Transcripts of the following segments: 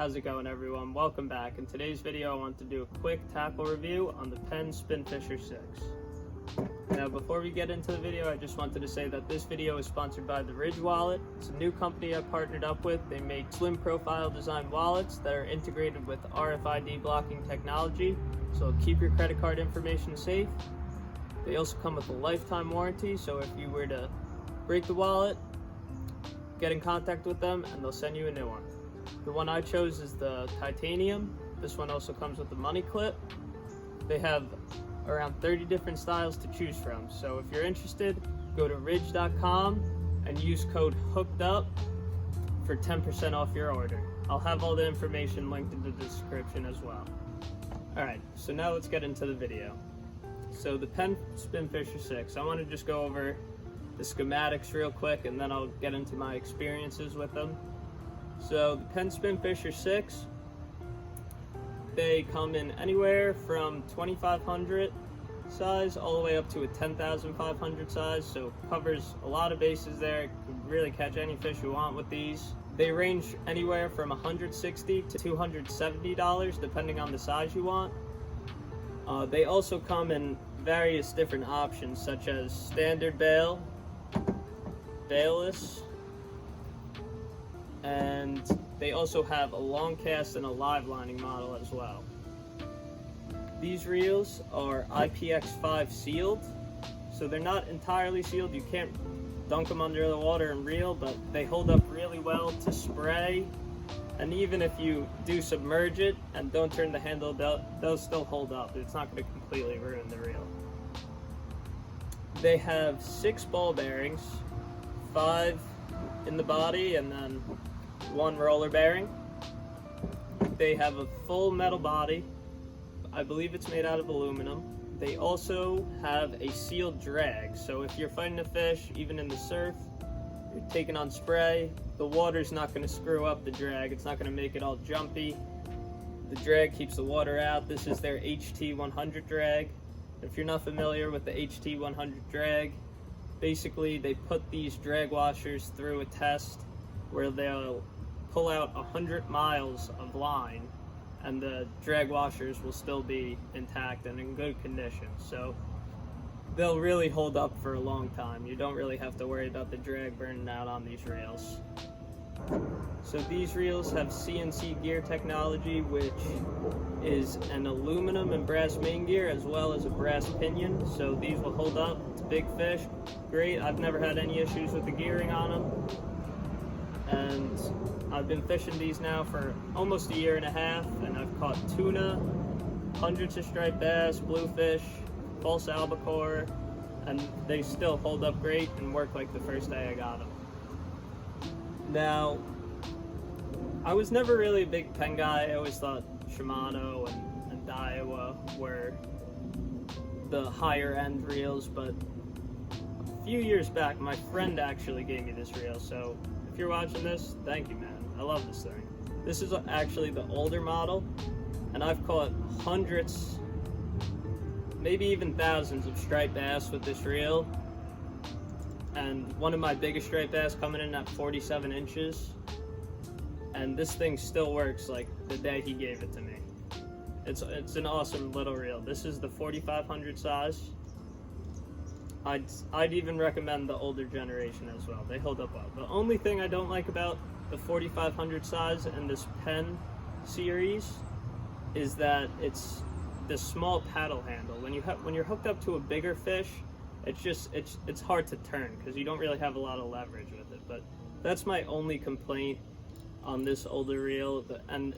How's it going, everyone? Welcome back. In today's video, I want to do a quick tackle review on the Penn Spinfisher 6. Now, before we get into the video, I just wanted to say that this video is sponsored by the Ridge Wallet. It's a new company I partnered up with. They make slim profile design wallets that are integrated with RFID blocking technology, so keep your credit card information safe. They also come with a lifetime warranty, so if you were to break the wallet, get in contact with them and they'll send you a new one. The one I chose is the titanium. This one also comes with the money clip. They have around 30 different styles to choose from. So if you're interested, go to ridge.com and use code HOOKEDUP for 10% off your order. I'll have all the information linked in the description as well. Alright, so now let's get into the video. So the Penn Spinfisher 6, I want to just go over the schematics real quick and then I'll get into my experiences with them. So the Penn Spinfisher 6, they come in anywhere from 2500 size all the way up to a 10,500 size, so covers a lot of bases there. You can really catch any fish you want with these. They range anywhere from $160 to $270 depending on the size you want. They also come in various different options such as standard bail, bailless, and they also have a long cast and a live lining model as well. These reels are IPX5 sealed, so they're not entirely sealed. You can't dunk them under the water and reel, but they hold up really well to spray, and even if you do submerge it and don't turn the handle, they'll still hold up. It's not going to completely ruin the reel. They have 6 ball bearings, 5 in the body and then 1 roller bearing. They have a full metal body. I believe it's made out of aluminum. They also have a sealed drag, so if you're fighting a fish, even in the surf, you're taking on spray, the water's not going to screw up the drag. It's not going to make it all jumpy. The drag keeps the water out. This is their HT100 drag. If you're not familiar with the HT100 drag, basically they put these drag washers through a test where they'll pull out 100 miles of line and the drag washers will still be intact and in good condition. So they'll really hold up for a long time. You don't really have to worry about the drag burning out on these reels. So these reels have CNC gear technology, which is an aluminum and brass main gear as well as a brass pinion. So these will hold up to big fish. Great, I've never had any issues with the gearing on them. And I've been fishing these now for almost a year and a half, and I've caught tuna, hundreds of striped bass, bluefish, false albacore, and they still hold up great and work like the first day I got them. Now, I was never really a big Penn guy. I always thought Shimano and Daiwa were the higher end reels, but a few years back, my friend actually gave me this reel, so if you're watching this, thank you, man. I love this thing. This is actually the older model, and I've caught hundreds, maybe even thousands of striped bass with this reel, and one of my biggest striped bass coming in at 47 inches, and this thing still works like the day he gave it to me. It's an awesome little reel. This is the 4500 size. I'd even recommend the older generation as well. They hold up well. The only thing I don't like about the 4500 size and this Penn series is that it's the small paddle handle. When you're hooked up to a bigger fish, it's hard to turn because you don't really have a lot of leverage with it. But that's my only complaint on this older reel. And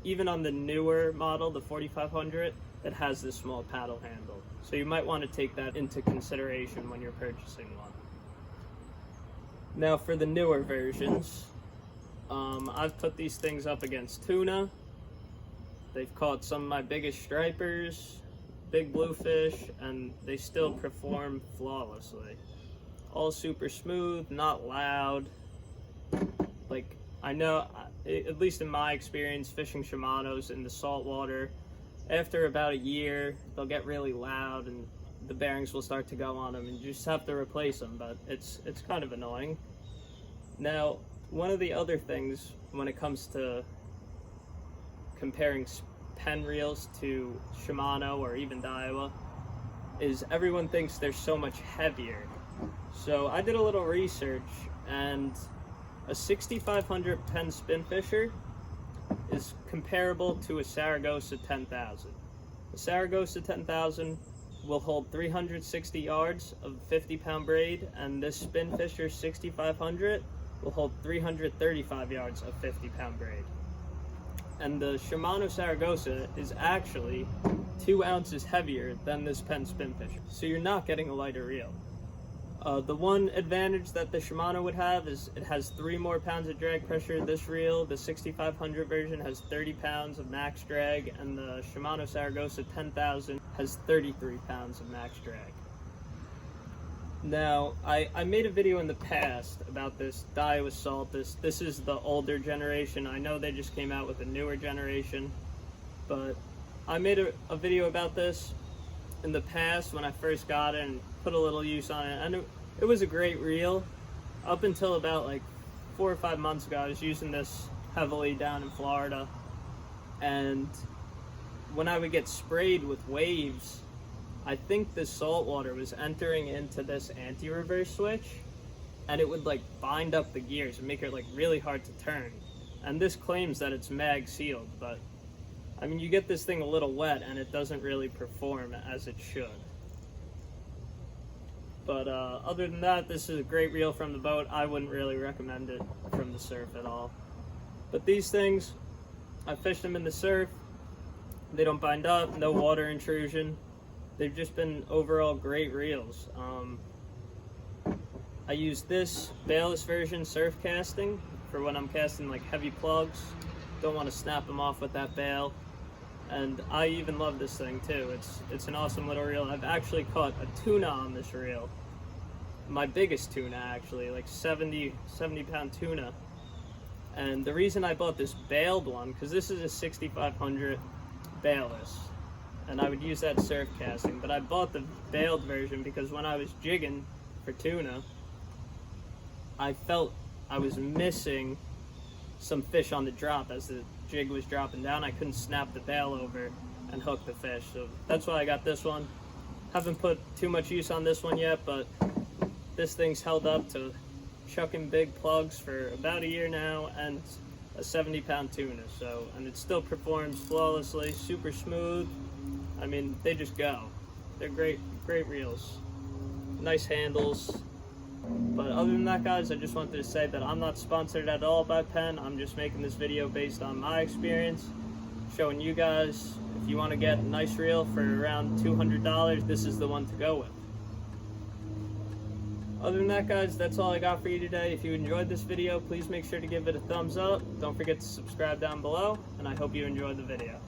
even on the newer model, the 4500, it has this small paddle handle. So you might want to take that into consideration when you're purchasing one. Now for the newer versions, I've put these things up against tuna. They've caught some of my biggest stripers, big bluefish, and they still perform flawlessly. All super smooth, not loud. Like, I know, at least in my experience fishing Shimanos in the saltwater, after about a year, they'll get really loud and the bearings will start to go on them and you just have to replace them, but it's kind of annoying. Now, one of the other things when it comes to comparing Penn reels to Shimano or even Daiwa is everyone thinks they're so much heavier. So I did a little research, and a 6500 Penn Spinfisher is comparable to a Saragosa 10,000. The Saragosa 10,000 will hold 360 yards of 50-pound braid, and this Spinfisher 6500 will hold 335 yards of 50-pound braid. And the Shimano Saragosa is actually 2 ounces heavier than this Penn Spinfisher, so you're not getting a lighter reel. The one advantage that the Shimano would have is it has 3 more pounds of drag pressure. This reel, the 6500 version, has 30 pounds of max drag, and the Shimano Saragosa 10,000 has 33 pounds of max drag. Now, I made a video in the past about this Daiwa Salt. This is the older generation. I know they just came out with a newer generation, but I made a video about this in the past when I first got it and put a little use on it, and it was a great reel. Up until about like 4 or 5 months ago, I was using this heavily down in Florida, and when I would get sprayed with waves, I think the salt water was entering into this anti-reverse switch, and it would like bind up the gears and make it like really hard to turn. And this claims that it's mag sealed, but I mean, you get this thing a little wet and it doesn't really perform as it should. But other than that, this is a great reel from the boat. I wouldn't really recommend it from the surf at all. But these things, I fished them in the surf. They don't bind up, no water intrusion. They've just been overall great reels. I use this bailless version surf casting for when I'm casting like heavy plugs. Don't want to snap them off with that bail. And I even love this thing too. It's an awesome little reel. I've actually caught a tuna on this reel. My biggest tuna, actually, like 70 pound tuna. And the reason I bought this bailed one, because this is a 6500 bailless, and I would use that surf casting, but I bought the bailed version because when I was jigging for tuna, I felt I was missing some fish on the drop. As the jig was dropping down, I couldn't snap the bail over and hook the fish, so that's why I got this one. Haven't put too much use on this one yet, but this thing's held up to chucking big plugs for about a year now, and a 70-pound tuna, so, and it still performs flawlessly, super smooth. I mean, they just go. They're great reels. Nice handles. But other than that, guys, I just wanted to say that I'm not sponsored at all by Penn. I'm just making this video based on my experience, showing you guys if you want to get a nice reel for around $200, this is the one to go with. Other than that, guys, that's all I got for you today. If you enjoyed this video, please make sure to give it a thumbs up. Don't forget to subscribe down below, and I hope you enjoyed the video.